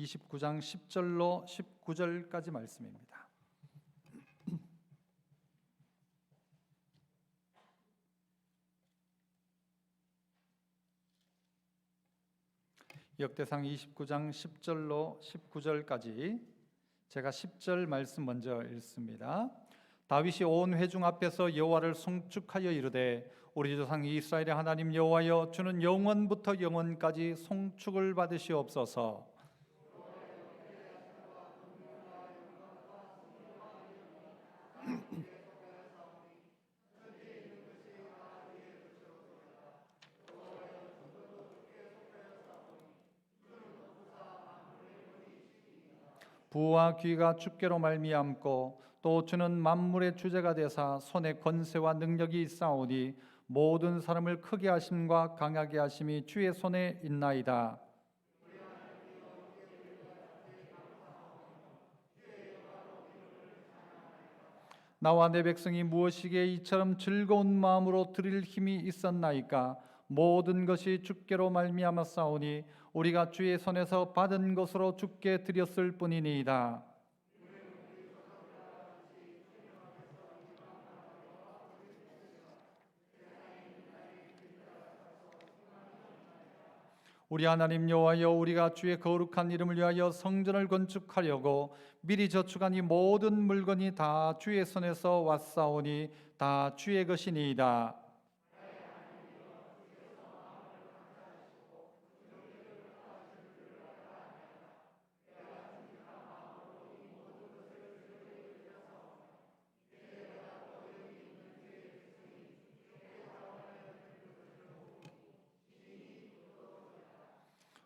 29장 10절로 19절까지 말씀입니다. 역대상 29장 10절로 19절까지 제가 10절 말씀 먼저 읽습니다. 다윗이 온 회중 앞에서 여호와를 송축하여 이르되 우리 조상 이스라엘의 하나님 여호와여 주는 영원부터 영원까지 송축을 받으시옵소서. 부와 귀가 주께로 말미암고 또 주는 만물의 주제가 되사 손에 권세와 능력이 있사오니 모든 사람을 크게 하심과 강하게 하심이 주의 손에 있나이다. 나와 내 백성이 무엇이기에 이처럼 즐거운 마음으로 드릴 힘이 있었나이까? 모든 것이 주께로 말미암았사오니 우리가 주의 손에서 받은 것으로 주께 드렸을 뿐이니이다. 우리 하나님 여호와여 우리가 주의 거룩한 이름을 위하여 성전을 건축하려고 미리 저축한 이 모든 물건이 다 주의 손에서 왔사오니 다 주의 것이니이다.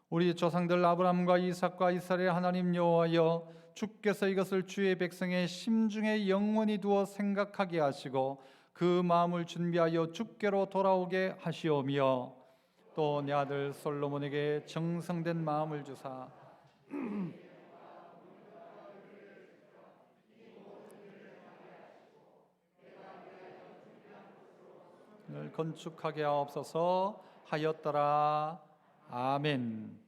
우리 조상들 아브라함과 이삭과 이스라엘 하나님 여호와여 주께서 이것을 주의 백성의 심중에 영원히 두어 생각하게 하시고 그 마음을 준비하여 주께로 돌아오게 하시오며 또 내 아들 솔로몬에게 정성된 마음을 주사 를 건축하게 하옵소서 하였더라. 아멘.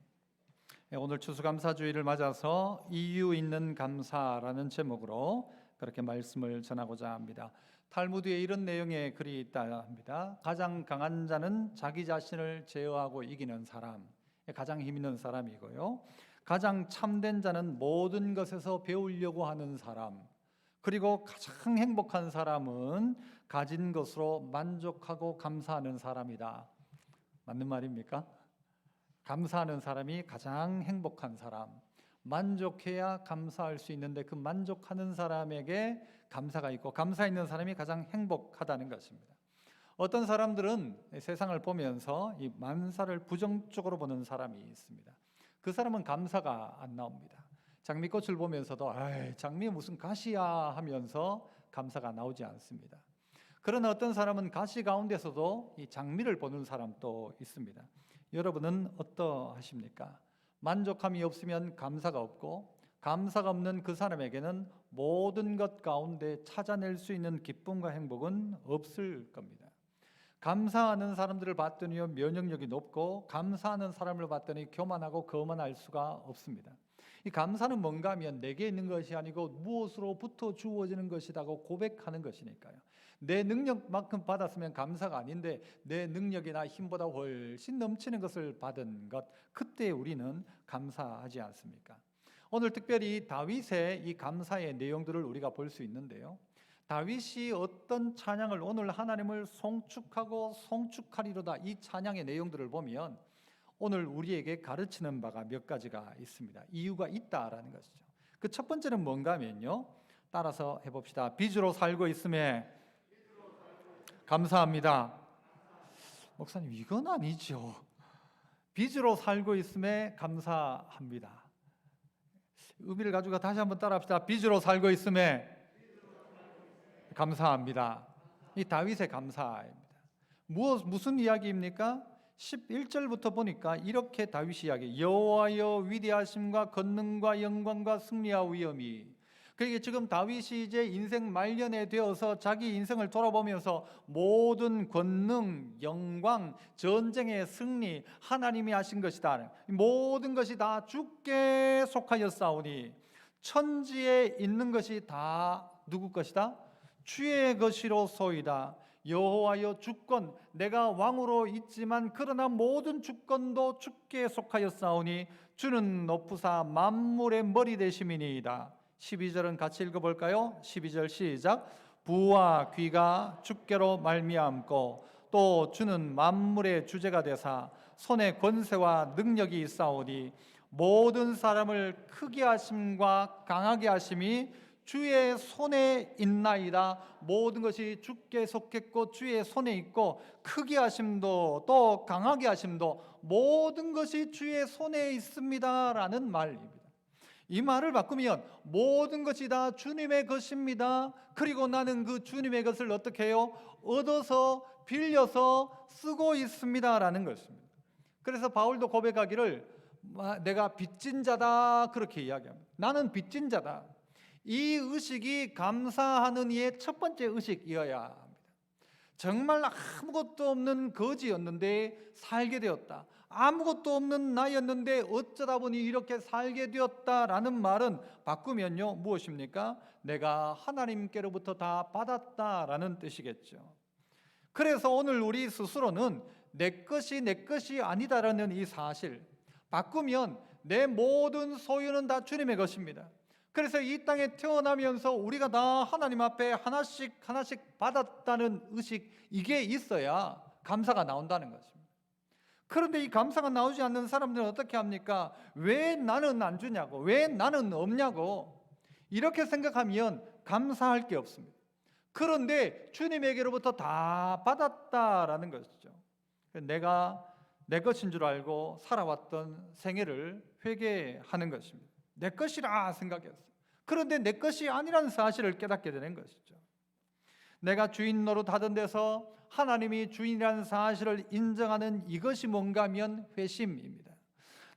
오늘 추수감사주일을 맞아서 이유 있는 감사라는 제목으로 그렇게 말씀을 전하고자 합니다. 탈무드에 이런 내용의 글이 있다 합니다. 가장 강한 자는 자기 자신을 제어하고 이기는 사람, 가장 힘 있는 사람이고요. 가장 참된 자는 모든 것에서 배우려고 하는 사람, 그리고 가장 행복한 사람은 가진 것으로 만족하고 감사하는 사람이다. 맞는 말입니까? 감사하는 사람이 가장 행복한 사람, 만족해야 감사할 수 있는데 그 만족하는 사람에게 감사가 있고 감사 있는 사람이 가장 행복하다는 것입니다. 어떤 사람들은 세상을 보면서 이 만사를 부정적으로 보는 사람이 있습니다. 그 사람은 감사가 안 나옵니다. 장미꽃을 보면서도 장미 무슨 가시야 하면서 감사가 나오지 않습니다. 그러나 어떤 사람은 가시 가운데서도 이 장미를 보는 사람도 있습니다. 여러분은 어떠하십니까? 만족함이 없으면 감사가 없고 감사가 없는 그 사람에게는 모든 것 가운데 찾아낼 수 있는 기쁨과 행복은 없을 겁니다. 감사하는 사람들을 봤더니 면역력이 높고 감사하는 사람을 봤더니 교만하고 거만할 수가 없습니다. 이 감사는 뭔가 하면 내게 있는 것이 아니고 무엇으로부터 주어지는 것이라고 고백하는 것이니까요. 내 능력만큼 받았으면 감사가 아닌데 내 능력이나 힘보다 훨씬 넘치는 것을 받은 것, 그때 우리는 감사하지 않습니까? 오늘 특별히 다윗의 이 감사의 내용들을 우리가 볼 수 있는데요. 다윗이 어떤 찬양을 오늘 하나님을 송축하고 송축하리로다 이 찬양의 내용들을 보면 오늘 우리에게 가르치는 바가 몇 가지가 있습니다. 이유가 있다라는 것이죠. 그 첫 번째는 뭔가 하면요, 따라서 해봅시다. 빚으로 살고 있음에 감사합니다. 목사님 이건 아니죠. 빚으로 살고 있음에 감사합니다. 의미를 가지고 다시 한번 따라합시다. 빚으로 살고 있음에 감사합니다. 이 다윗의 감사입니다. 무슨 이야기입니까? 11절부터 보니까 이렇게 다윗이 이야기, 여호와여 위대하심과 권능과 영광과 승리와 위엄이, 그게 지금 다윗이 이제 인생 말년에 되어서 자기 인생을 돌아보면서 모든 권능, 영광, 전쟁의 승리 하나님이 하신 것이다. 모든 것이 다 주께 속하였사오니 천지에 있는 것이 다 누구 것이다? 주의 것이로소이다. 여호와여 주권, 내가 왕으로 있지만 그러나 모든 주권도 주께 속하였사오니 주는 높으사 만물의 머리 되심이니이다. 12절은 같이 읽어볼까요? 12절 시작. 부와 귀가 주께로 말미암고 또 주는 만물의 주제가 되사 손에 권세와 능력이 있사오니 모든 사람을 크게 하심과 강하게 하심이 주의 손에 있나이다. 모든 것이 주께 속했고 주의 손에 있고 크게 하심도 또 강하게 하심도 모든 것이 주의 손에 있습니다 라는 말입니다. 이 말을 바꾸면 모든 것이 다 주님의 것입니다. 그리고 나는 그 주님의 것을 어떻게 해요? 얻어서 빌려서 쓰고 있습니다 라는 것입니다. 그래서 바울도 고백하기를 내가 빚진 자다 그렇게 이야기합니다. 나는 빚진 자다. 이 의식이 감사하는 이의 첫 번째 의식이어야 합니다. 정말 아무것도 없는 거지였는데 살게 되었다. 아무것도 없는 나였는데 어쩌다 보니 이렇게 살게 되었다라는 말은 바꾸면요 무엇입니까? 내가 하나님께로부터 다 받았다라는 뜻이겠죠. 그래서 오늘 우리 스스로는 내 것이 아니다라는 이 사실, 바꾸면 내 모든 소유는 다 주님의 것입니다. 그래서 이 땅에 태어나면서 우리가 다 하나님 앞에 하나씩 받았다는 의식, 이게 있어야 감사가 나온다는 것입니다. 그런데 이 감사가 나오지 않는 사람들은 어떻게 합니까? 왜 나는 안 주냐고, 왜 나는 없냐고 이렇게 생각하면 감사할 게 없습니다. 그런데 주님에게로부터 다 받았다라는 것이죠. 내가 내 것인 줄 알고 살아왔던 생애를 회개하는 것입니다. 내 것이라 생각했어요. 그런데 내 것이 아니라는 사실을 깨닫게 되는 것이죠. 내가 주인 노릇하던 데서 하나님이 주인이라는 사실을 인정하는 이것이 뭔가 하면 회심입니다.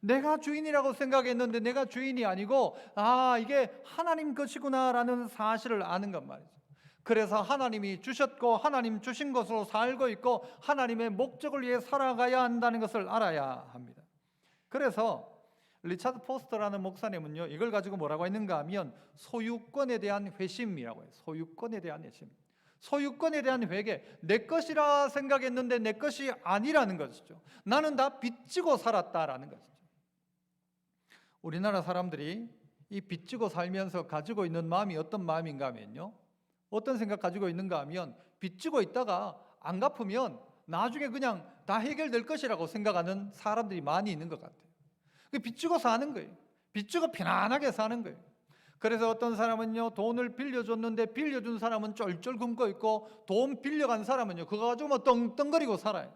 내가 주인이라고 생각했는데 내가 주인이 아니고 이게 하나님 것이구나라는 사실을 아는 것 말이죠. 그래서 하나님이 주셨고 하나님 주신 것으로 살고 있고 하나님의 목적을 위해 살아가야 한다는 것을 알아야 합니다. 그래서 리차드 포스터라는 목사님은요 이걸 가지고 뭐라고 했는가 하면 소유권에 대한 회심이라고 해요. 소유권에 대한 회심, 소유권에 대한 회개. 내 것이라 생각했는데 내 것이 아니라는 것이죠. 나는 다 빚지고 살았다라는 것이죠. 우리나라 사람들이 이 빚지고 살면서 가지고 있는 마음이 어떤 마음인가 하면요, 어떤 생각 가지고 있는가 하면 빚지고 있다가 안 갚으면 나중에 그냥 다 해결될 것이라고 생각하는 사람들이 많이 있는 것 같아요. 빚지고 사는 거예요. 빚지고 편안하게 사는 거예요. 그래서 어떤 사람은요 돈을 빌려줬는데 빌려준 사람은 쫄쫄 굶고 있고 돈 빌려간 사람은요 그거 가지고 뭐 떵떵거리고 살아요.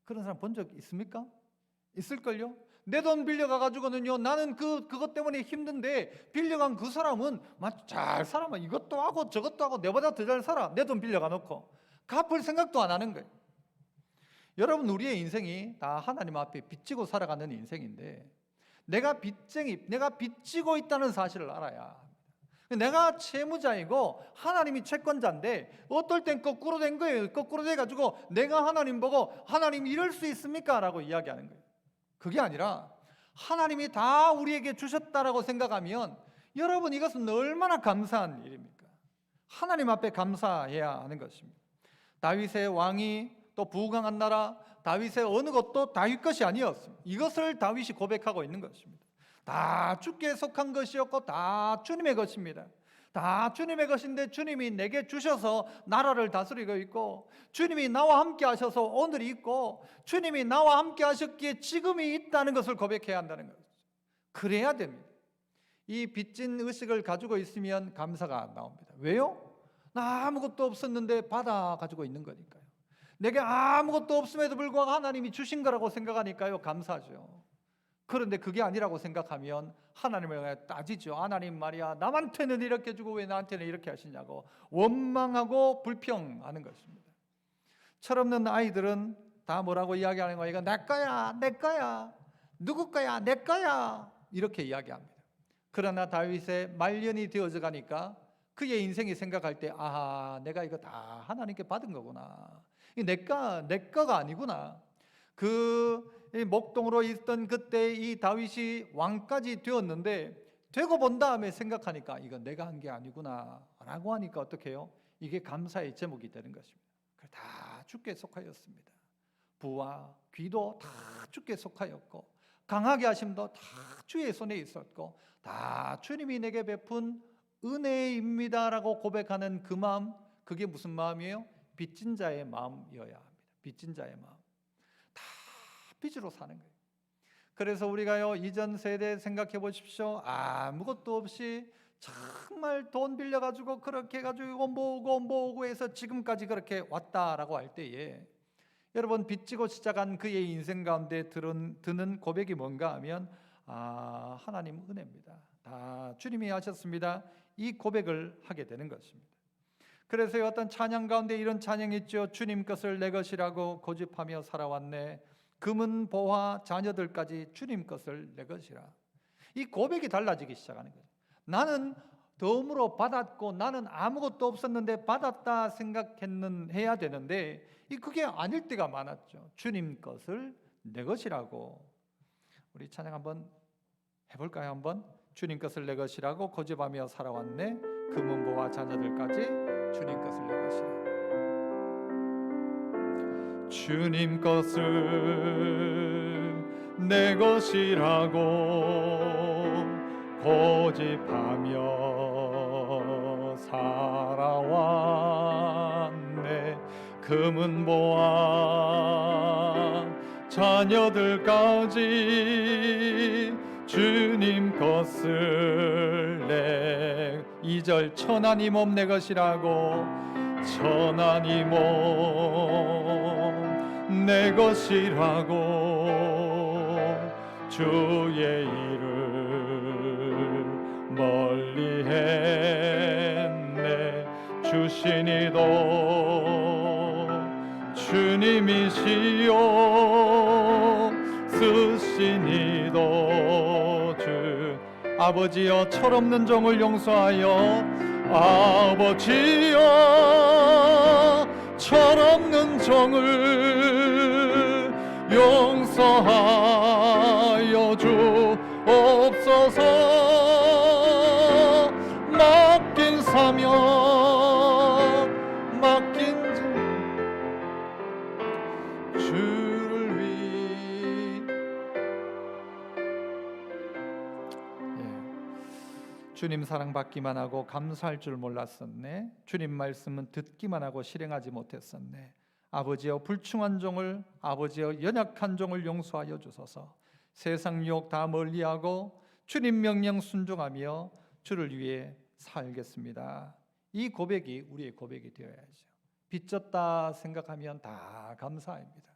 그런 사람 본 적 있습니까? 있을걸요? 내 돈 빌려가가지고는요 나는 그것 때문에 힘든데 빌려간 그 사람은 잘 살아. 이것도 하고 저것도 하고 내보다 더 잘 살아. 내 돈 빌려가 놓고 갚을 생각도 안 하는 거예요. 여러분, 우리의 인생이 다 하나님 앞에 빚지고 살아가는 인생인데 내가 빚쟁이, 내가 빚지고 있다는 사실을 알아야 합니다. 내가 채무자이고 하나님이 채권자인데 어떨 땐 거꾸로 된 거예요. 거꾸로 돼가지고 내가 하나님 보고 하나님 이럴 수 있습니까? 라고 이야기하는 거예요. 그게 아니라 하나님이 다 우리에게 주셨다라고 생각하면 여러분 이것은 얼마나 감사한 일입니까? 하나님 앞에 감사해야 하는 것입니다. 다윗의 왕이 또 부강한 나라, 다윗의 어느 것도 다윗 것이 아니었습니다. 이것을 다윗이 고백하고 있는 것입니다. 다 주께 속한 것이었고 다 주님의 것입니다. 다 주님의 것인데 주님이 내게 주셔서 나라를 다스리고 있고 주님이 나와 함께 하셔서 오늘이 있고 주님이 나와 함께 하셨기에 지금이 있다는 것을 고백해야 한다는 거죠. 그래야 됩니다. 이 빚진 의식을 가지고 있으면 감사가 나옵니다. 왜요? 나 아무것도 없었는데 받아 가지고 있는 거니까요. 내게 아무것도 없음에도 불구하고 하나님이 주신 거라고 생각하니까요 감사하죠. 그런데 그게 아니라고 생각하면 하나님을 따지죠. 하나님 말이야, 남한테는 이렇게 주고 왜 나한테는 이렇게 하시냐고 원망하고 불평하는 것입니다. 철없는 아이들은 다 뭐라고 이야기하는 거야? 이거 내 거야, 내 거야, 누구 거야, 내 거야, 이렇게 이야기합니다. 그러나 다윗의 말년이 되어져 가니까 그의 인생이 생각할 때, 내가 이거 다 하나님께 받은 거구나. 이 내 거가 아니구나. 그 목동으로 있던 그때 이 다윗이 왕까지 되었는데, 되고 본 다음에 생각하니까 이거 내가 한 게 아니구나 라고 하니까 어떻게 해요? 이게 감사의 제목이 되는 것입니다. 다 주께 속하였습니다. 부와 귀도 다 주께 속하였고, 강하게 하심도 다 주의 손에 있었고, 다 주님이 내게 베푼 은혜입니다라고 고백하는 그 마음, 그게 무슨 마음이에요? 빚진 자의 마음이어야 합니다. 빚진 자의 마음. 다 빚으로 사는 거예요. 그래서 우리가요, 이전 세대 생각해 보십시오. 아무것도 없이 정말 돈 빌려가지고 그렇게 해가지고 모으고 해서 지금까지 그렇게 왔다라고 할 때에, 여러분, 빚지고 시작한 그의 인생 가운데 드는 고백이 뭔가 하면, 하나님 은혜입니다. 다 주님이 하셨습니다. 이 고백을 하게 되는 것입니다. 그래서 어떤 찬양 가운데 이런 찬양이 있죠. 주님 것을 내 것이라고 고집하며 살아왔네. 금은 보화 자녀들까지 주님 것을 내 것이라. 이 고백이 달라지기 시작하는 거예요. 나는 덤으로 받았고 나는 아무것도 없었는데 받았다 해야 되는데, 그게 아닐 때가 많았죠. 주님 것을 내 것이라고. 우리 찬양 한번 해볼까요? 한번. 주님 것을 내 것이라고 고집하며 살아왔네. 금은 보화 자녀들까지 주님 것을 내 것이라. 주님 것을 내 것이라고 고집하며 살아왔네. 금은 보화 자녀들까지 주님 것을 내. 2절 천하니 몸 내 것이라고, 천하니 몸 내 것이라고 주의 일을 멀리 했네. 주신 이도 주님이시요 쓰신 이도 주. 아버지여 철없는 종을 용서하여, 아버지여 철없는 종을 용서하여 주옵소서. 맡긴 사명 맡긴 주를 위. 주님 사랑받기만 하고 감사할 줄 몰랐었네. 주님 말씀은 듣기만 하고 실행하지 못했었네. 아버지여 불충한 종을, 아버지여 연약한 종을 용서하여 주소서. 세상 유혹 다 멀리하고 주님 명령 순종하며 주를 위해 살겠습니다. 이 고백이 우리의 고백이 되어야죠. 빚졌다 생각하면 다 감사입니다.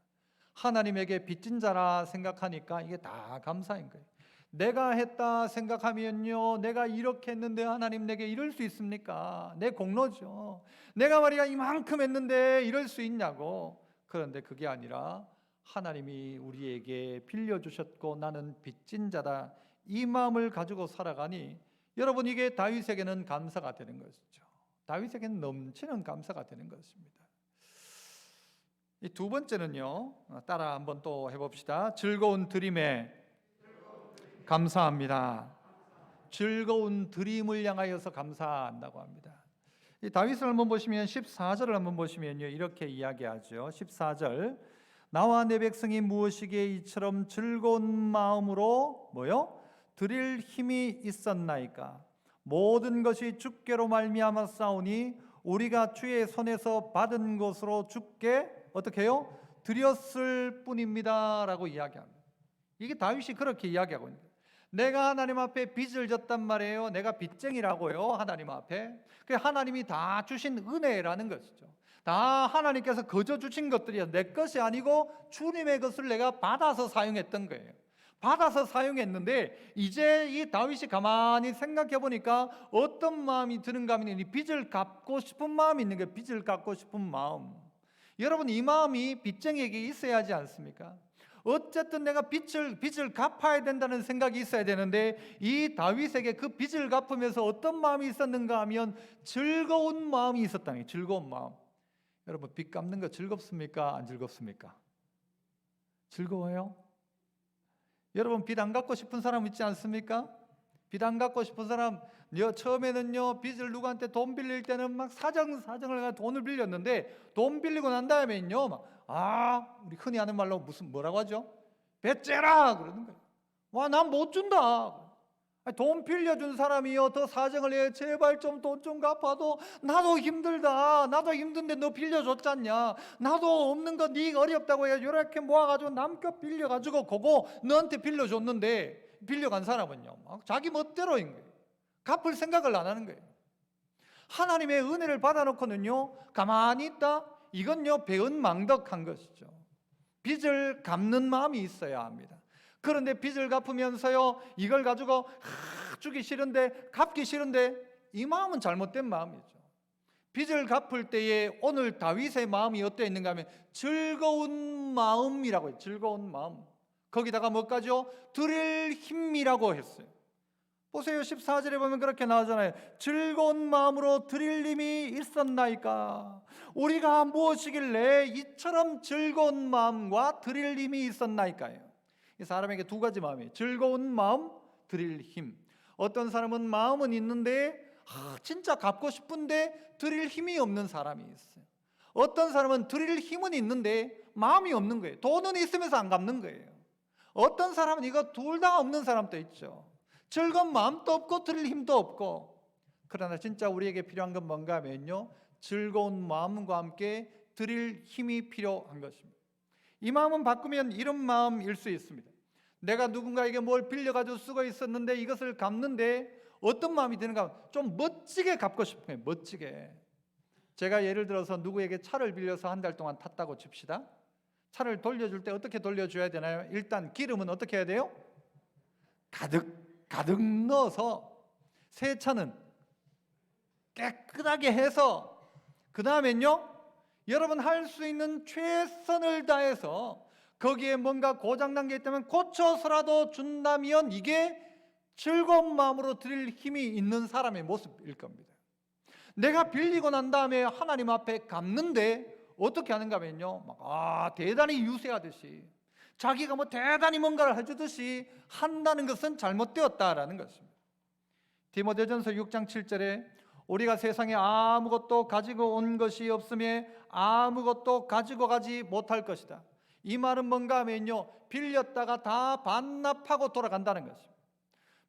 하나님에게 빚진 자라 생각하니까 이게 다 감사인 거예요. 내가 했다 생각하면요, 내가 이렇게 했는데 하나님 내게 이럴 수 있습니까? 내 공로죠. 내가 말이야 이만큼 했는데 이럴 수 있냐고. 그런데 그게 아니라 하나님이 우리에게 빌려주셨고 나는 빚진 자다, 이 마음을 가지고 살아가니 여러분, 이게 다윗에게는 감사가 되는 것이죠. 다윗에게는 넘치는 감사가 되는 것입니다. 이 두 번째는요, 따라 한번 또 해봅시다. 즐거운 드림에 감사합니다. 즐거운 드림을 향하여서 감사한다고 합니다. 이 다윗을 한번 보시면 14절을 한번 보시면요, 이렇게 이야기하죠. 14절, 나와 내 백성이 무엇이기에 이처럼 즐거운 마음으로 드릴 힘이 있었나이까. 모든 것이 주께로 말미암아 싸우니 우리가 주의 손에서 받은 것으로 주께 어떻게 해요? 드렸을 뿐입니다 라고 이야기합니다. 이게 다윗이 그렇게 이야기하고 있는 거예요. 내가 하나님 앞에 빚을 졌단 말이에요. 내가 빚쟁이라고요, 하나님 앞에. 그 하나님이 다 주신 은혜라는 것이죠. 다 하나님께서 거저 주신 것들이야. 내 것이 아니고 주님의 것을 내가 받아서 사용했던 거예요. 받아서 사용했는데 이제 이 다윗이 가만히 생각해 보니까 어떤 마음이 드는가 하면 이 빚을 갚고 싶은 마음이 있는 거예요. 빚을 갚고 싶은 마음. 여러분, 이 마음이 빚쟁이에게 있어야 하지 않습니까? 어쨌든 내가 빚을 갚아야 된다는 생각이 있어야 되는데, 이 다윗에게 그 빚을 갚으면서 어떤 마음이 있었는가 하면 즐거운 마음이 있었다니. 즐거운 마음. 여러분, 빚 갚는 거 즐겁습니까? 안 즐겁습니까? 즐거워요? 여러분, 빚 안 갚고 싶은 사람 있지 않습니까? 빚 안 갚고 싶은 사람, 처음에는요, 빚을 누구한테 돈 빌릴 때는 막 사정을 해서 돈을 빌렸는데, 돈 빌리고 난 다음에는요, 우리 흔히 하는 말로 뭐라고 하죠? 배째라! 그러는 거예요. 난 못 준다. 돈 빌려준 사람이요, 더 사정을 해. 제발 좀 돈 좀 갚아도 나도 힘들다. 나도 힘든데 너 빌려줬잖냐. 나도 없는 거 네가 어렵다고 해. 이렇게 모아가지고 남껏 빌려가지고 그거 너한테 빌려줬는데, 빌려간 사람은요, 자기 멋대로인 거예요. 갚을 생각을 안 하는 거예요. 하나님의 은혜를 받아놓고는요, 가만히 있다? 이건요, 배은망덕한 것이죠. 빚을 갚는 마음이 있어야 합니다. 그런데 빚을 갚으면서요, 이걸 가지고 주기 싫은데, 갚기 싫은데, 이 마음은 잘못된 마음이죠. 빚을 갚을 때에 오늘 다윗의 마음이 어떠 있는가 하면 즐거운 마음이라고 해요. 즐거운 마음. 거기다가 뭐까지요? 드릴 힘이라고 했어요. 보세요, 14절에 보면 그렇게 나오잖아요. 즐거운 마음으로 드릴 힘이 있었나이까. 우리가 무엇이길래 이처럼 즐거운 마음과 드릴 힘이 있었나이까요. 이 사람에게 두 가지 마음이에요. 즐거운 마음, 드릴 힘. 어떤 사람은 마음은 있는데 진짜 갚고 싶은데 드릴 힘이 없는 사람이 있어요. 어떤 사람은 드릴 힘은 있는데 마음이 없는 거예요. 돈은 있으면서 안 갚는 거예요. 어떤 사람은 이거 둘 다 없는 사람도 있죠. 즐거운 마음도 없고 드릴 힘도 없고. 그러나 진짜 우리에게 필요한 건 뭔가 하면요, 즐거운 마음과 함께 드릴 힘이 필요한 것입니다. 이 마음은 바꾸면 이런 마음일 수 있습니다. 내가 누군가에게 뭘 빌려가지고 쓰고 있었는데 이것을 갚는데 어떤 마음이 드는가? 좀 멋지게 갚고 싶어요. 멋지게. 제가 예를 들어서 누구에게 차를 빌려서 한 달 동안 탔다고 칩시다. 차를 돌려줄 때 어떻게 돌려줘야 되나요? 일단 기름은 어떻게 해야 돼요? 가득 넣어서, 새 차는 깨끗하게 해서, 그 다음엔요, 여러분 할 수 있는 최선을 다해서 거기에 뭔가 고장난 게 있다면 고쳐서라도 준다면 이게 즐거운 마음으로 드릴 힘이 있는 사람의 모습일 겁니다. 내가 빌리고 난 다음에 하나님 앞에 갚는데 어떻게 하는가 하면요, 대단히 유세하듯이, 자기가 대단히 뭔가를 해주듯이 한다는 것은 잘못되었다라는 것입니다. 디모데전서 6장 7절에 우리가 세상에 아무것도 가지고 온 것이 없음에 아무것도 가지고 가지 못할 것이다. 이 말은 뭔가 하면요, 빌렸다가 다 반납하고 돌아간다는 것입니다.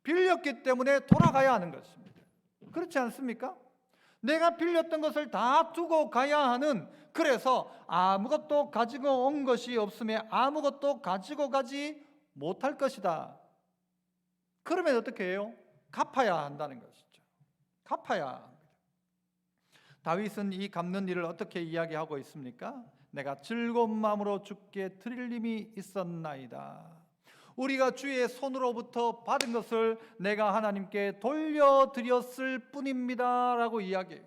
빌렸기 때문에 돌아가야 하는 것입니다. 그렇지 않습니까? 내가 빌렸던 것을 다 두고 가야 하는, 그래서 아무것도 가지고 온 것이 없음에 아무것도 가지고 가지 못할 것이다. 그러면 어떻게 해요? 갚아야 한다는 것이죠. 갚아야 합니다. 다윗은 이 갚는 일을 어떻게 이야기하고 있습니까? 내가 즐거운 마음으로 주께 드릴 힘이 있었나이다. 우리가 주의 손으로부터 받은 것을 내가 하나님께 돌려드렸을 뿐입니다 라고 이야기해요.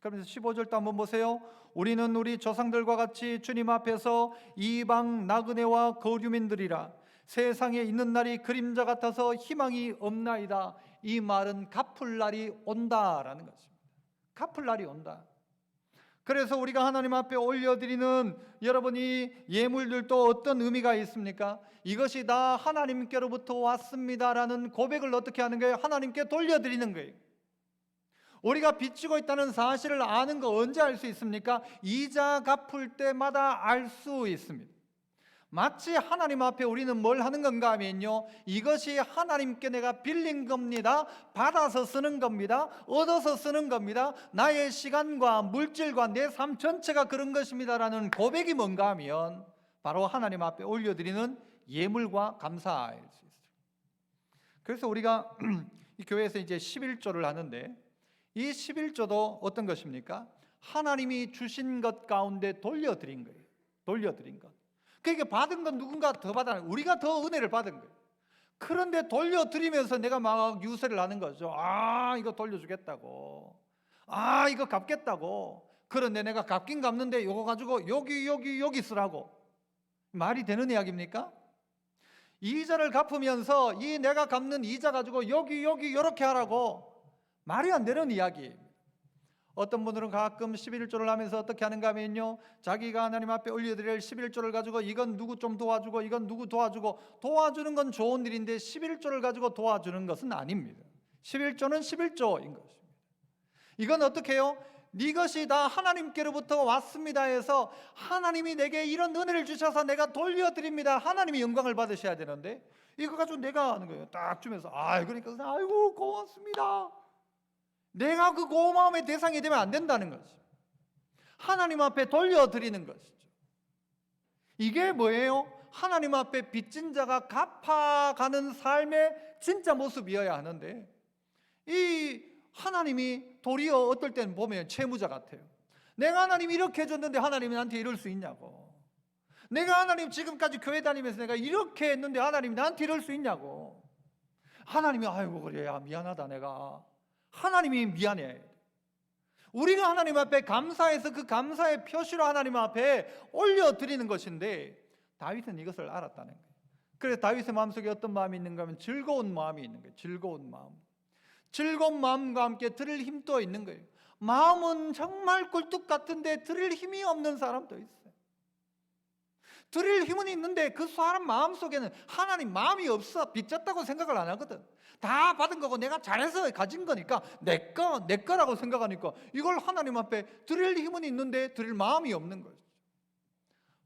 그러면서 15절도 한번 보세요. 우리는 우리 조상들과 같이 주님 앞에서 이방 나그네와 거류민들이라. 세상에 있는 날이 그림자 같아서 희망이 없나이다. 이 말은 갚을 날이 온다라는 것입니다. 갚을 날이 온다. 그래서 우리가 하나님 앞에 올려드리는 여러분이 예물들도 어떤 의미가 있습니까? 이것이 다 하나님께로부터 왔습니다라는 고백을 어떻게 하는 거예요? 하나님께 돌려드리는 거예요. 우리가 빚지고 있다는 사실을 아는 거 언제 알 수 있습니까? 이자 갚을 때마다 알 수 있습니다. 마치 하나님 앞에 우리는 뭘 하는 건가 하면요, 이것이 하나님께 내가 빌린 겁니다. 받아서 쓰는 겁니다. 얻어서 쓰는 겁니다. 나의 시간과 물질과 내 삶 전체가 그런 것입니다 라는 고백이 뭔가 하면 바로 하나님 앞에 올려드리는 예물과 감사일 수 있어요. 그래서 우리가 이 교회에서 이제 11조를 하는데, 이 11조도 어떤 것입니까? 하나님이 주신 것 가운데 돌려드린 거예요. 돌려드린 것. 그러니까 받은 건 누군가 더 받아, 우리가 더 은혜를 받은 거예요. 그런데 돌려드리면서 내가 막 유세를 하는 거죠. 이거 돌려주겠다고, 이거 갚겠다고. 그런데 내가 갚긴 갚는데 이거 가지고 여기 쓰라고. 말이 되는 이야기입니까? 이자를 갚으면서 이 내가 갚는 이자 가지고 여기 이렇게 하라고, 말이 안 되는 이야기. 어떤 분들은 가끔 11조를 하면서 어떻게 하는가 하면요, 자기가 하나님 앞에 올려드릴 11조를 가지고 이건 누구 좀 도와주고 이건 누구 도와주고, 도와주는 건 좋은 일인데 11조를 가지고 도와주는 것은 아닙니다. 11조는 11조인 것입니다. 이건 어떻게 해요? 네 것이 다 하나님께로부터 왔습니다 해서 하나님이 내게 이런 은혜를 주셔서 내가 돌려드립니다, 하나님이 영광을 받으셔야 되는데, 이거 가지고 내가 하는 거예요. 딱 주면서 그러니까 아이고 고맙습니다, 내가 그 고마움의 대상이 되면 안 된다는 거죠. 하나님 앞에 돌려드리는 것이죠. 이게 뭐예요? 하나님 앞에 빚진 자가 갚아가는 삶의 진짜 모습이어야 하는데, 이 하나님이 도리어 어떨 때는 보면 채무자 같아요. 내가 하나님 이렇게 해줬는데 하나님이 나한테 이럴 수 있냐고. 내가 하나님 지금까지 교회 다니면서 내가 이렇게 했는데 하나님이 나한테 이럴 수 있냐고. 하나님이 아이고 그래, 미안하다 내가. 하나님이 미안해. 우리가 하나님 앞에 감사해서 그 감사의 표시로 하나님 앞에 올려드리는 것인데, 다윗은 이것을 알았다는 거예요. 그래서 다윗의 마음속에 어떤 마음이 있는가 하면 즐거운 마음이 있는 거예요. 즐거운 마음. 즐거운 마음과 함께 들을 힘도 있는 거예요. 마음은 정말 꿀뚝 같은데 들을 힘이 없는 사람도 있어요. 들을 힘은 있는데 그 사람 마음속에는 하나님 마음이 없어. 빚졌다고 생각을 안 하거든. 다 받은 거고 내가 잘해서 가진 거니까 내 거라고 생각하니까 이걸 하나님 앞에 드릴 힘은 있는데 드릴 마음이 없는 거죠.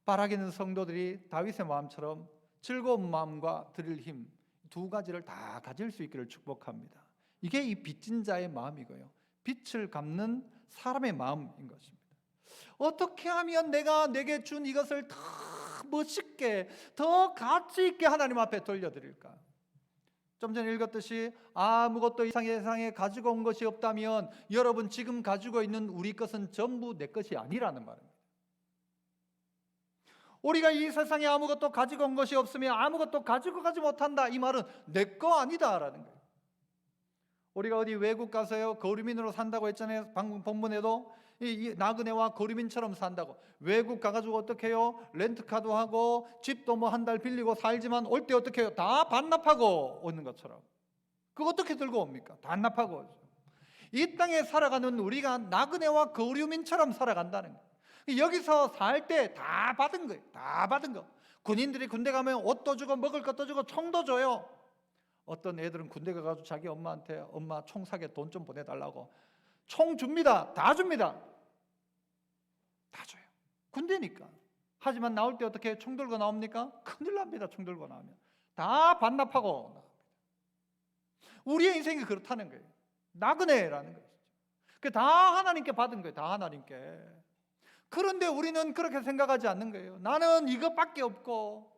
바라기는 성도들이 다윗의 마음처럼 즐거운 마음과 드릴 힘 두 가지를 다 가질 수 있기를 축복합니다. 이게 이 빚진 자의 마음이고요, 빚을 갚는 사람의 마음인 것입니다. 어떻게 하면 내가 내게 준 이것을 더 멋있게, 더 가치 있게 하나님 앞에 돌려드릴까? 좀 전에 읽었듯이 아무것도 이 세상에 가지고 온 것이 없다면 여러분 지금 가지고 있는 우리 것은 전부 내 것이 아니라는 말입니다. 우리가 이 세상에 아무것도 가지고 온 것이 없으면 아무것도 가지고 가지 못한다, 이 말은 내 거 아니다라는 거예요. 우리가 어디 외국 가서요 거류민으로 산다고 했잖아요. 방금 본문에도 이 나그네와 거류민처럼 산다고. 외국 가가지고 어떻게 해요? 렌트카도 하고 집도 뭐 한 달 빌리고 살지만 올 때 어떻게 해요? 다 반납하고 오는 것처럼. 그거 어떻게 들고 옵니까? 반납하고 오죠. 이 땅에 살아가는 우리가 나그네와 거류민처럼 살아간다는 거예요. 여기서 살 때 다 받은 거예요. 다 받은 거. 군인들이 군대 가면 옷도 주고 먹을 것도 주고 총도 줘요. 어떤 애들은 군대 가가지고 자기 엄마한테 엄마 총 사게 돈 좀 보내달라고 총 줍니다. 다 줍니다. 다 줘요. 군대니까. 하지만 나올 때 어떻게 총 들고 나옵니까? 큰일 납니다. 총 들고 나오면 다 반납하고 나옵니다. 우리의 인생이 그렇다는 거예요. 나그네라는 거죠. 그 다 하나님께 받은 거예요. 다 하나님께. 그런데 우리는 그렇게 생각하지 않는 거예요. 나는 이것밖에 없고,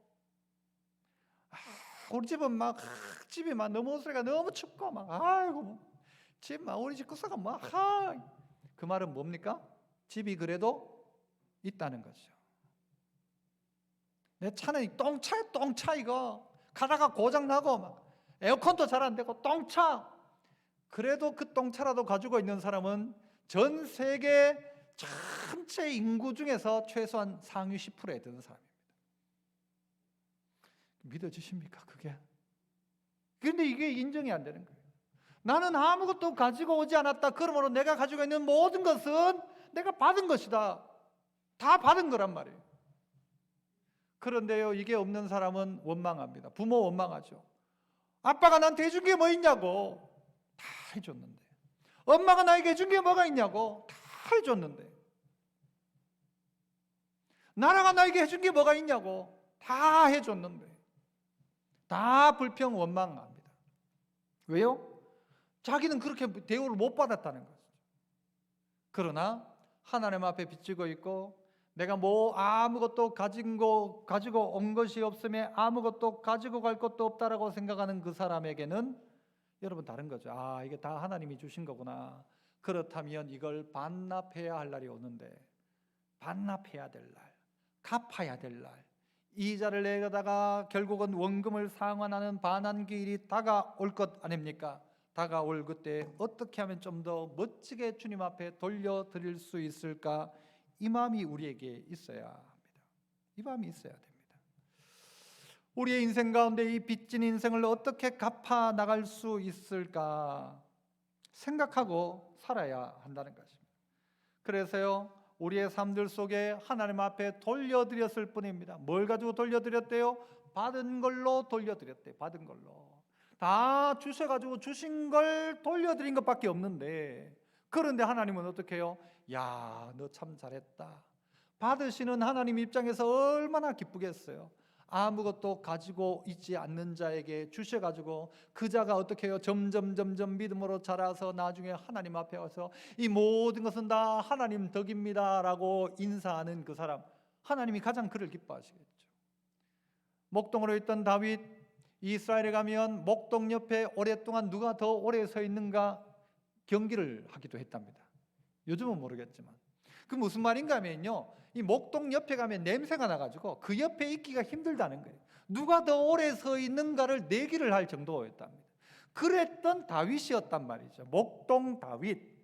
우리 집은 막 집이 막 너무 소리가 너무 춥고 막 아이고 집 막 우리 집 구석가 막 그 말은 뭡니까? 집이 그래도 있다는 거죠. 내 차는 똥차 이거 가다가 고장 나고 막 에어컨도 잘 안 되고 똥차. 그래도 그 똥차라도 가지고 있는 사람은 전 세계 전체 인구 중에서 최소한 상위 10%에 드는 사람입니다. 믿어지십니까 그게? 그런데 이게 인정이 안 되는 거예요. 나는 아무것도 가지고 오지 않았다. 그러므로 내가 가지고 있는 모든 것은 내가 받은 것이다. 다 받은 거란 말이에요. 그런데요, 이게 없는 사람은 원망합니다. 부모 원망하죠. 아빠가 나한테 해준 게 뭐 있냐고. 다 해줬는데. 엄마가 나에게 해준 게 뭐가 있냐고. 다 해줬는데. 나라가 나에게 해준 게 뭐가 있냐고. 다 해줬는데. 다 불평 원망합니다. 왜요? 자기는 그렇게 대우를 못 받았다는 거죠. 그러나 하나님 앞에 빚지고 있고 내가 뭐 아무것도 가지고 온 것이 없으면 아무것도 가지고 갈 것도 없다라고 생각하는 그 사람에게는 여러분 다른 거죠. 이게 다 하나님이 주신 거구나. 그렇다면 이걸 반납해야 할 날이 오는데, 반납해야 될 날, 갚아야 될 날, 이자를 내다가 결국은 원금을 상환하는 반환기일이 다가올 것 아닙니까? 다가올 그때 어떻게 하면 좀 더 멋지게 주님 앞에 돌려드릴 수 있을까? 이 마음이 우리에게 있어야 합니다. 이 마음이 있어야 됩니다. 우리의 인생 가운데 이 빚진 인생을 어떻게 갚아 나갈 수 있을까 생각하고 살아야 한다는 것입니다. 그래서요, 우리의 삶들 속에 하나님 앞에 돌려드렸을 뿐입니다. 뭘 가지고 돌려드렸대요? 받은 걸로 돌려드렸대요. 받은 걸로. 다 주셔가지고 주신 걸 돌려드린 것밖에 없는데, 그런데 하나님은 어떻게 해요? 야, 너 참 잘했다. 받으시는 하나님 입장에서 얼마나 기쁘겠어요. 아무것도 가지고 있지 않는 자에게 주셔가지고 그 자가 어떻게 해요? 점점 믿음으로 자라서 나중에 하나님 앞에 와서 이 모든 것은 다 하나님 덕입니다 라고 인사하는 그 사람, 하나님이 가장 그를 기뻐하시겠죠. 목동으로 있던 다윗, 이스라엘에 가면 목동 옆에 오랫동안 누가 더 오래 서 있는가 경기를 하기도 했답니다. 요즘은 모르겠지만. 그 무슨 말인가 하면요, 이 목동 옆에 가면 냄새가 나가지고 그 옆에 있기가 힘들다는 거예요. 누가 더 오래 서 있는가를 내기를 할 정도였답니다. 그랬던 다윗이었단 말이죠. 목동 다윗.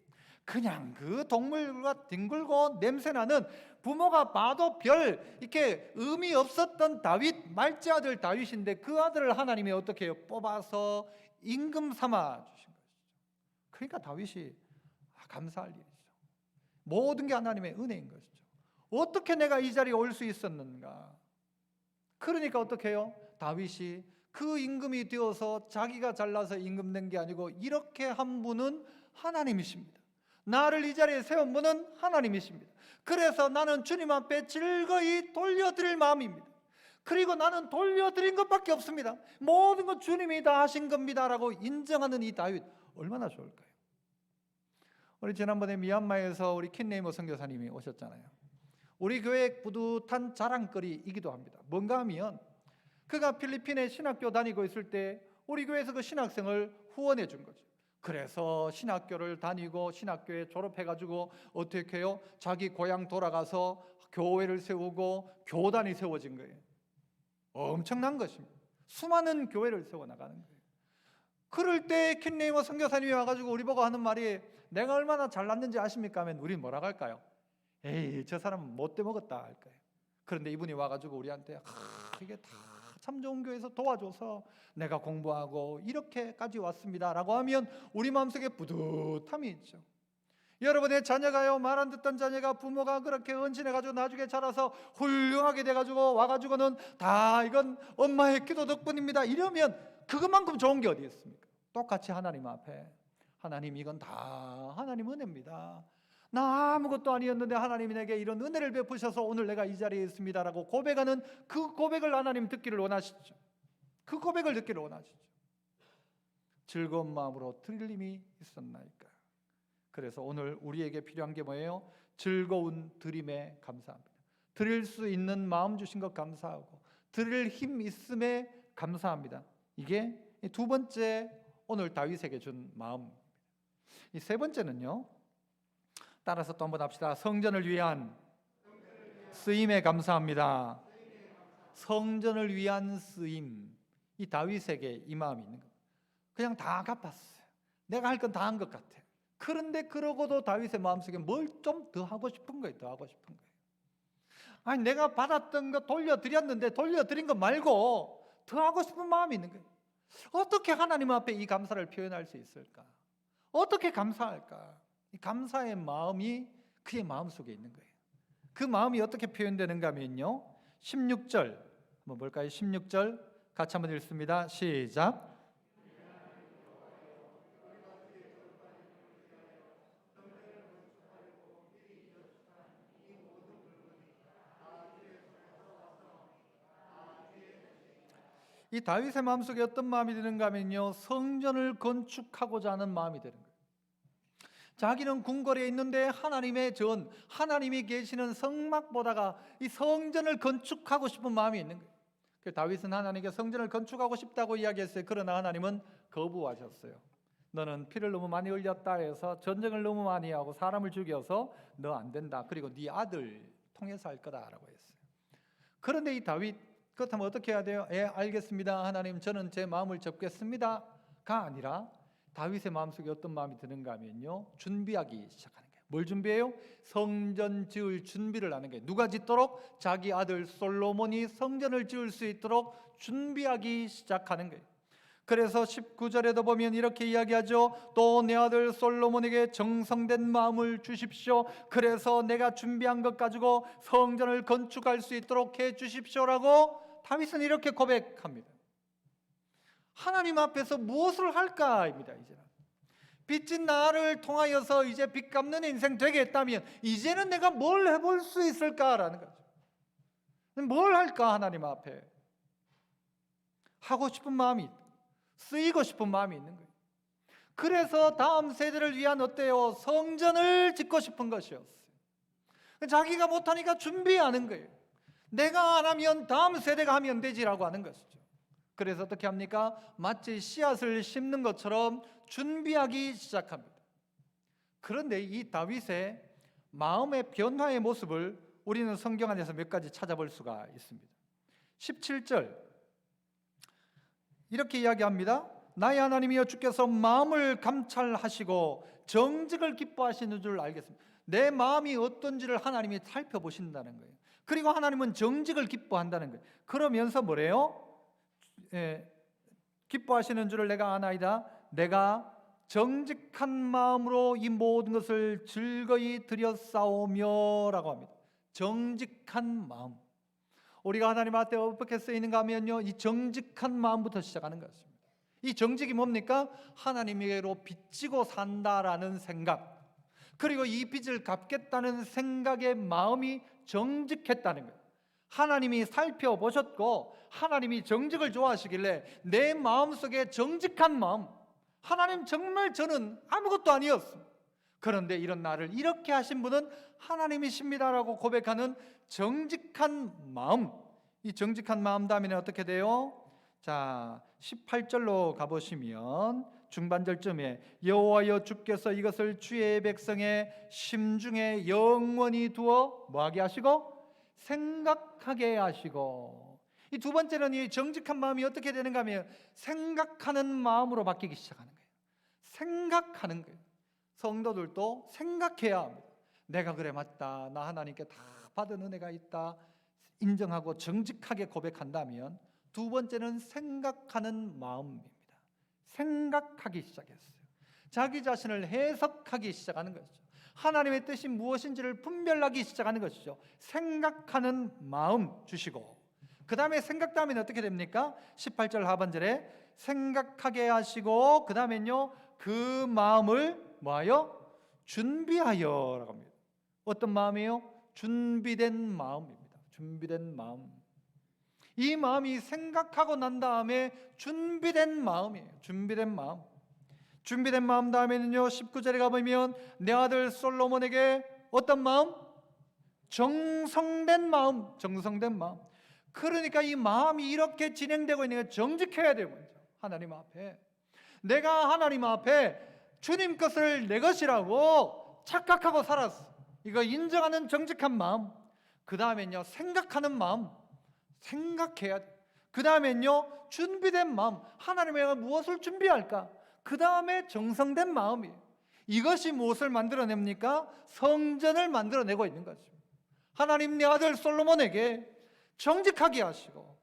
그냥 그 동물과 뒹굴고 냄새나는, 부모가 봐도 별 이렇게 의미 없었던 다윗, 말째 아들 다윗인데 그 아들을 하나님이 어떻게 해요? 뽑아서 임금 삼아 주신 것이죠. 그러니까 다윗이 감사할 일이죠. 모든 게 하나님의 은혜인 것이죠. 어떻게 내가 이 자리에 올 수 있었는가? 그러니까 어떻게 해요? 다윗이 그 임금이 되어서 자기가 잘나서 임금 된 게 아니고 이렇게 한 분은 하나님이십니다. 나를 이 자리에 세운 분은 하나님이십니다. 그래서 나는 주님 앞에 즐거이 돌려드릴 마음입니다. 그리고 나는 돌려드린 것밖에 없습니다. 모든 것 주님이 다 하신 겁니다 라고 인정하는 이 다윗, 얼마나 좋을까요? 우리 지난번에 미얀마에서 우리 킨네이머 선교사님이 오셨잖아요. 우리 교회 뿌듯한 자랑거리이기도 합니다. 뭔가 하면 그가 필리핀에 신학교 다니고 있을 때 우리 교회에서 그 신학생을 후원해 준 거죠. 그래서 신학교를 다니고 신학교에 졸업해가지고 어떻게 해요? 자기 고향 돌아가서 교회를 세우고 교단이 세워진 거예요. 엄청난 것입니다. 수많은 교회를 세워나가는 거예요. 그럴 때 킨네이머 선교사님이 와가지고 우리 보고 하는 말이, 내가 얼마나 잘났는지 아십니까? 하면 우리 뭐라고 할까요? 에이, 저 사람은 못돼 먹었다 할 거예요. 그런데 이분이 와가지고 우리한테 이게 다 참 좋은 교회에서 도와줘서 내가 공부하고 이렇게까지 왔습니다 라고 하면 우리 마음속에 뿌듯함이 있죠. 여러분의 자녀가요, 말 안 듣던 자녀가 부모가 그렇게 헌신해가지고 나중에 자라서 훌륭하게 돼가지고 와가지고는 다 이건 엄마의 기도 덕분입니다 이러면 그것만큼 좋은 게 어디 있습니까? 똑같이 하나님 앞에, 하나님 이건 다 하나님 은혜입니다. 나 아무것도 아니었는데 하나님이 내게 이런 은혜를 베푸셔서 오늘 내가 이 자리에 있습니다라고 고백하는 그 고백을 하나님 듣기를 원하시죠. 그 고백을 듣기를 원하시죠. 즐거운 마음으로 드릴 힘이 있었나이까. 그래서 오늘 우리에게 필요한 게 뭐예요? 즐거운 드림에 감사합니다. 드릴 수 있는 마음 주신 것 감사하고 드릴 힘 있음에 감사합니다. 이게 두 번째 오늘 다윗에게 준 마음입니다. 이 세 번째는요, 따라서 또 한번 합시다. 성전을 위한 쓰임에 감사합니다. 성전을 위한 쓰임. 이 다윗에게 이 마음이 있는 겁니다. 그냥 다 갚았어요. 내가 할 건 다 한 것 같아. 그런데 그러고도 다윗의 마음속에 뭘 좀 더 하고 싶은 거예요. 더 하고 싶은 거예요. 아니, 내가 받았던 거 돌려드렸는데 돌려드린 거 말고 더 하고 싶은 마음이 있는 거예요. 어떻게 하나님 앞에 이 감사를 표현할 수 있을까? 어떻게 감사할까? 이 감사의 마음이 그의 마음속에 있는 거예요. 그 마음이 어떻게 표현되는가 하면요, 16절 한번 볼까요? 16절 같이 한번 읽습니다. 시작. 이 다윗의 마음속에 어떤 마음이 드는가 하면요, 성전을 건축하고자 하는 마음이 드는 거예요. 자기는 궁궐에 있는데 하나님의 전, 하나님이 계시는 성막보다가 이 성전을 건축하고 싶은 마음이 있는 거예요. 그 다윗은 하나님께 성전을 건축하고 싶다고 이야기했어요. 그러나 하나님은 거부하셨어요. 너는 피를 너무 많이 흘렸다 해서 전쟁을 너무 많이 하고 사람을 죽여서 너 안 된다. 그리고 네 아들 통해서 할 거다라고 했어요. 그런데 이 다윗, 그렇다면 어떻게 해야 돼요? 알겠습니다. 하나님, 저는 제 마음을 접겠습니다가 아니라 다윗의 마음속에 어떤 마음이 드는가 하면요, 준비하기 시작하는 거예요. 뭘 준비해요? 성전 지을 준비를 하는 거예요. 누가 짓도록? 자기 아들 솔로몬이 성전을 지을 수 있도록 준비하기 시작하는 거예요. 그래서 19절에도 보면 이렇게 이야기하죠. 또 내 아들 솔로몬에게 정성된 마음을 주십시오. 그래서 내가 준비한 것 가지고 성전을 건축할 수 있도록 해 주십시오라고 다윗은 이렇게 고백합니다. 하나님 앞에서 무엇을 할까입니다. 이제는 빚진 나를 통하여서 이제 빚 갚는 인생 되겠다면 이제는 내가 뭘 해볼 수 있을까라는 거죠. 뭘 할까? 하나님 앞에 하고 싶은 마음이 있다. 쓰이고 싶은 마음이 있는 거예요. 그래서 다음 세대를 위한 어때요? 성전을 짓고 싶은 것이었어요. 자기가 못하니까 준비하는 거예요. 내가 안 하면 다음 세대가 하면 되지라고 하는 것이죠. 그래서 어떻게 합니까? 마치 씨앗을 심는 것처럼 준비하기 시작합니다. 그런데 이 다윗의 마음의 변화의 모습을 우리는 성경 안에서 몇 가지 찾아볼 수가 있습니다. 17절 이렇게 이야기합니다. 나의 하나님이여 주께서 마음을 감찰하시고 정직을 기뻐하시는 줄 알겠습니다. 내 마음이 어떤지를 하나님이 살펴보신다는 거예요. 그리고 하나님은 정직을 기뻐한다는 거예요. 그러면서 뭐래요? 기뻐하시는 줄을 내가 아나이다. 내가 정직한 마음으로 이 모든 것을 즐거이 드렸사오며 라고 합니다. 정직한 마음. 우리가 하나님 앞에 어떻게 쓰이는가 하면요, 이 정직한 마음부터 시작하는 것입니다. 이 정직이 뭡니까? 하나님에게로 빚지고 산다라는 생각, 그리고 이 빚을 갚겠다는 생각의 마음이 정직했다는 거예요. 하나님이 살펴보셨고 하나님이 정직을 좋아하시길래 내 마음속에 정직한 마음, 하나님 정말 저는 아무것도 아니었습니다. 그런데 이런 나를 이렇게 하신 분은 하나님이십니다라고 고백하는 정직한 마음. 이 정직한 마음 다음에는 어떻게 돼요? 자, 18절로 가보시면 중반절쯤에 여호와여 주께서 이것을 주의 백성의 심중에 영원히 두어 뭐하게 하시고 생각하게 하시고, 이 두 번째는 이 정직한 마음이 어떻게 되는가 하면 생각하는 마음으로 바뀌기 시작하는 거예요. 생각하는 거예요. 성도들도 생각해야 합니다. 내가 그래 맞다, 나 하나님께 다 받은 은혜가 있다 인정하고 정직하게 고백한다면, 두 번째는 생각하는 마음입니다. 생각하기 시작했어요. 자기 자신을 해석하기 시작하는 것이죠. 하나님의 뜻이 무엇인지를 분별하기 시작하는 것이죠. 생각하는 마음 주시고, 그 다음에 생각 다음에는 어떻게 됩니까? 18절 하반절에 생각하게 하시고, 그 다음엔요 그 마음을 뭐하여? 준비하여 라고 합니다. 어떤 마음이에요? 준비된 마음입니다. 준비된 마음. 이 마음이 생각하고 난 다음에 준비된 마음이에요. 준비된 마음. 준비된 마음 다음에는요 19절에 가보면 내 아들 솔로몬에게 어떤 마음? 정성된 마음. 정성된 마음. 그러니까 이 마음이 이렇게 진행되고 있는 게 정직해야 돼요. 먼저 하나님 앞에 내가 하나님 앞에 주님 것을 내 것이라고 착각하고 살았어. 이거 인정하는 정직한 마음. 그 다음엔요 생각하는 마음. 생각해야 돼. 그 다음엔요 준비된 마음. 하나님의 무엇을 준비할까? 그 다음에 정성된 마음이에요. 이것이 무엇을 만들어냅니까? 성전을 만들어내고 있는 것입니다. 하나님 내 아들 솔로몬에게 정직하게 하시고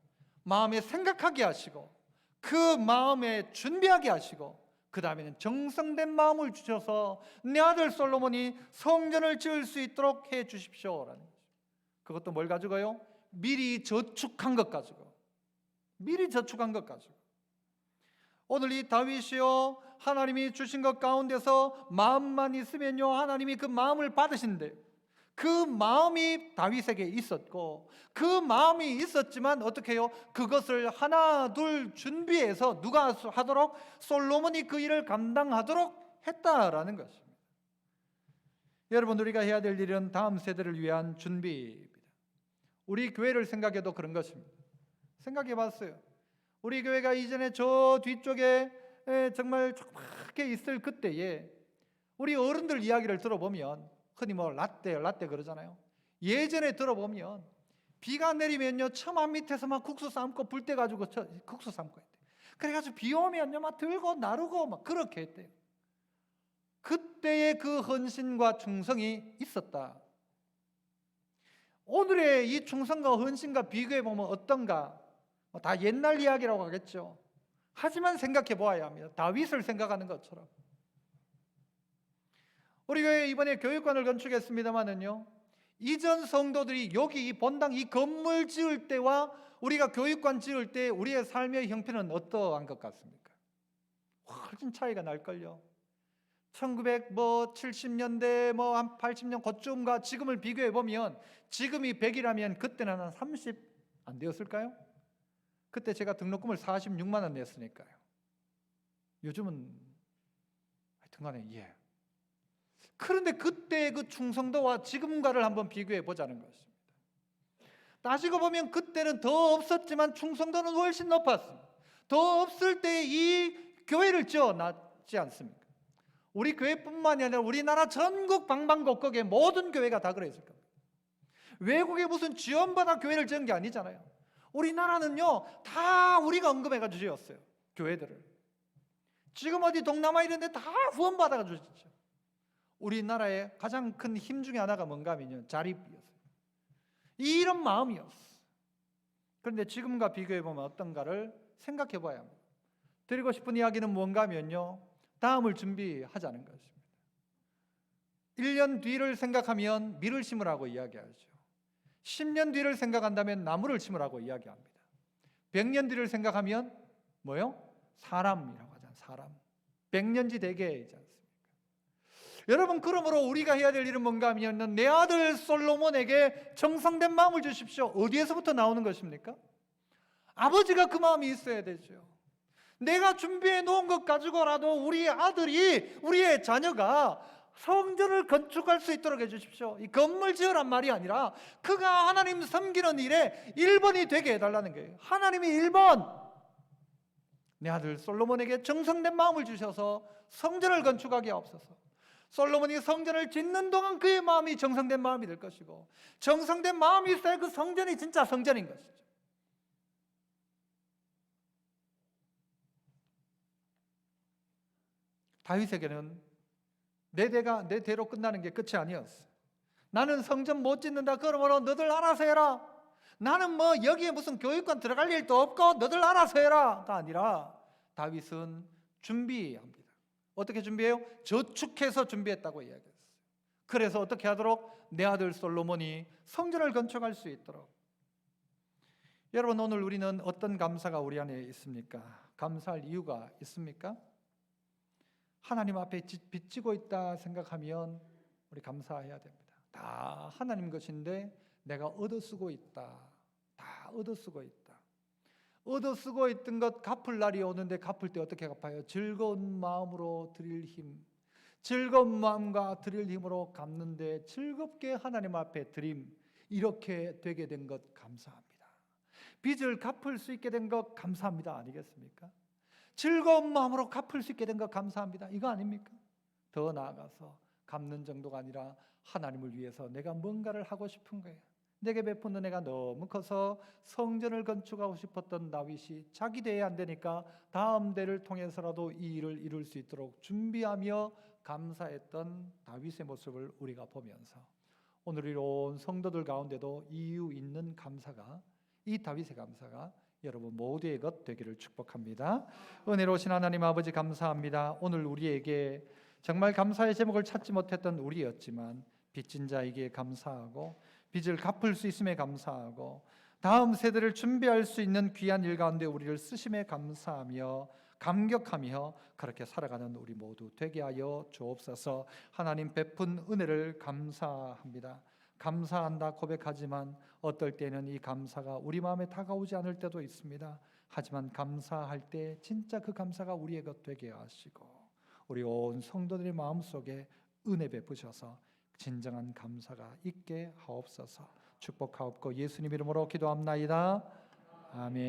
마음에 생각하게 하시고 그 마음에 준비하게 하시고 그 다음에는 정성된 마음을 주셔서 내 아들 솔로몬이 성전을 지을 수 있도록 해 주십시오라는 거죠. 그것도 뭘 가지고요? 미리 저축한 것 가지고. 미리 저축한 것 가지고. 오늘 이 다윗이요 하나님이 주신 것 가운데서 마음만 있으면요 하나님이 그 마음을 받으신대요. 그 마음이 다윗에게 있었고 그 마음이 있었지만 어떻게 해요? 그것을 하나 둘 준비해서 누가 하도록? 솔로몬이 그 일을 감당하도록 했다라는 것입니다. 여러분, 우리가 해야 될 일은 다음 세대를 위한 준비입니다. 우리 교회를 생각해도 그런 것입니다. 생각해 봤어요. 우리 교회가 이전에 저 뒤쪽에 정말 조그맣게 있을 그때에 우리 어른들 이야기를 들어보면 흔히 뭐 라떼 그러잖아요. 예전에 들어보면 비가 내리면요 처마 밑에서 막 국수 삶고 불 때 가지고 국수 삶고 했대. 그래가지고 비 오면요 막 들고 나르고 막 그렇게 했대요. 그때의 그 헌신과 충성이 있었다. 오늘의 이 충성과 헌신과 비교해 보면 어떤가? 다 옛날 이야기라고 하겠죠. 하지만 생각해 보아야 합니다. 다윗을 생각하는 것처럼. 우리 교회 이번에 교육관을 건축했습니다마는요, 이전 성도들이 여기 이 본당 이 건물 지을 때와 우리가 교육관 지을 때 우리의 삶의 형편은 어떠한 것 같습니까? 훨씬 차이가 날걸요. 1970년대 한 80년 그쯤과 지금을 비교해 보면, 지금이 100이라면 그때는 한 30 안 되었을까요? 그때 제가 등록금을 46만 원 냈으니까요. 요즘은 하여튼간에 그런데 그때 그 충성도와 지금과를 한번 비교해 보자는 것입니다. 따지고 보면 그때는 더 없었지만 충성도는 훨씬 높았습니다. 더 없을 때 이 교회를 지어놨지 않습니까? 우리 교회뿐만이 아니라 우리나라 전국 방방곡곡의 모든 교회가 다 그랬을 겁니다. 외국에 무슨 지원받아 교회를 지은 게 아니잖아요. 우리나라는요, 다 우리가 언급해가지고 지었어요. 교회들을. 지금 어디 동남아 이런 데 다 후원받아가지고 지었죠. 우리나라의 가장 큰 힘 중에 하나가 뭔가 하면요, 자립이었어요. 이런 마음이었어요. 그런데 지금과 비교해보면 어떤가를 생각해 봐야 합니다. 드리고 싶은 이야기는 뭔가 하면요, 다음을 준비하자는 것입니다. 1년 뒤를 생각하면 밀을 심으라고 이야기하죠. 10년 뒤를 생각한다면 나무를 심으라고 이야기합니다. 100년 뒤를 생각하면 뭐요? 사람이라고 하잖아요. 사람. 100년지 대계이지 않습니까? 여러분, 그러므로 우리가 해야 될 일은 뭔가 하면 내 아들 솔로몬에게 정성된 마음을 주십시오. 어디에서부터 나오는 것입니까? 아버지가 그 마음이 있어야 되죠. 내가 준비해 놓은 것 가지고라도 우리 아들이, 우리의 자녀가 성전을 건축할 수 있도록 해주십시오. 이 건물 지으란 말이 아니라 그가 하나님 섬기는 일에 1번이 되게 해달라는 거예요. 하나님이 1번, 내 아들 솔로몬에게 정성된 마음을 주셔서 성전을 건축하게 하옵소서. 솔로몬이 성전을 짓는 동안 그의 마음이 정성된 마음이 될 것이고, 정성된 마음이 있어야 그 성전이 진짜 성전인 것이죠. 다윗에게는 내 대로 끝나는 게 끝이 아니었어. 나는 성전 못 짓는다, 그러므로 너들 알아서 해라. 나는 여기에 무슨 교육관 들어갈 일도 없고 너들 알아서 해라가 아니라, 다윗은 준비합니다. 어떻게 준비해요? 저축해서 준비했다고 이야기했어요. 그래서 어떻게 하도록? 내 아들 솔로몬이 성전을 건축할 수 있도록. 여러분, 오늘 우리는 어떤 감사가 우리 안에 있습니까? 감사할 이유가 있습니까? 하나님 앞에 빚지고 있다 생각하면 우리 감사해야 됩니다. 다 하나님 것인데 내가 얻어쓰고 있다. 다 얻어쓰고 있다. 얻어쓰고 있던 것 갚을 날이 오는데, 갚을 때 어떻게 갚아요? 즐거운 마음으로 드릴 힘, 즐거운 마음과 드릴 힘으로 갚는데 즐겁게 하나님 앞에 드림, 이렇게 되게 된 것 감사합니다. 빚을 갚을 수 있게 된 것 감사합니다. 아니겠습니까? 즐거운 마음으로 갚을 수 있게 된 것 감사합니다. 이거 아닙니까? 더 나아가서 갚는 정도가 아니라 하나님을 위해서 내가 뭔가를 하고 싶은 거예요. 내게 베푼 은혜가 너무 커서 성전을 건축하고 싶었던 다윗이 자기 대에 안 되니까 다음 대를 통해서라도 이 일을 이룰 수 있도록 준비하며 감사했던 다윗의 모습을 우리가 보면서, 오늘 이런 성도들 가운데도 이유 있는 감사가, 이 다윗의 감사가 여러분 모두의 것 되기를 축복합니다. 은혜로우신 하나님 아버지, 감사합니다. 오늘 우리에게 정말 감사의 제목을 찾지 못했던 우리였지만, 빚진 자에게 감사하고 빚을 갚을 수 있음에 감사하고 다음 세대를 준비할 수 있는 귀한 일 가운데 우리를 쓰심에 감사하며 감격하며 그렇게 살아가는 우리 모두 되게 하여 주옵소서. 하나님 베푼 은혜를 감사합니다. 감사한다 고백하지만 어떨 때는 이 감사가 우리 마음에 다가오지 않을 때도 있습니다. 하지만 감사할 때 진짜 그 감사가 우리의 것 되게 하시고 우리 온 성도들의 마음속에 은혜 베푸셔서 진정한 감사가 있게 하옵소서. 축복하옵고 예수님 이름으로 기도합나이다. 아멘.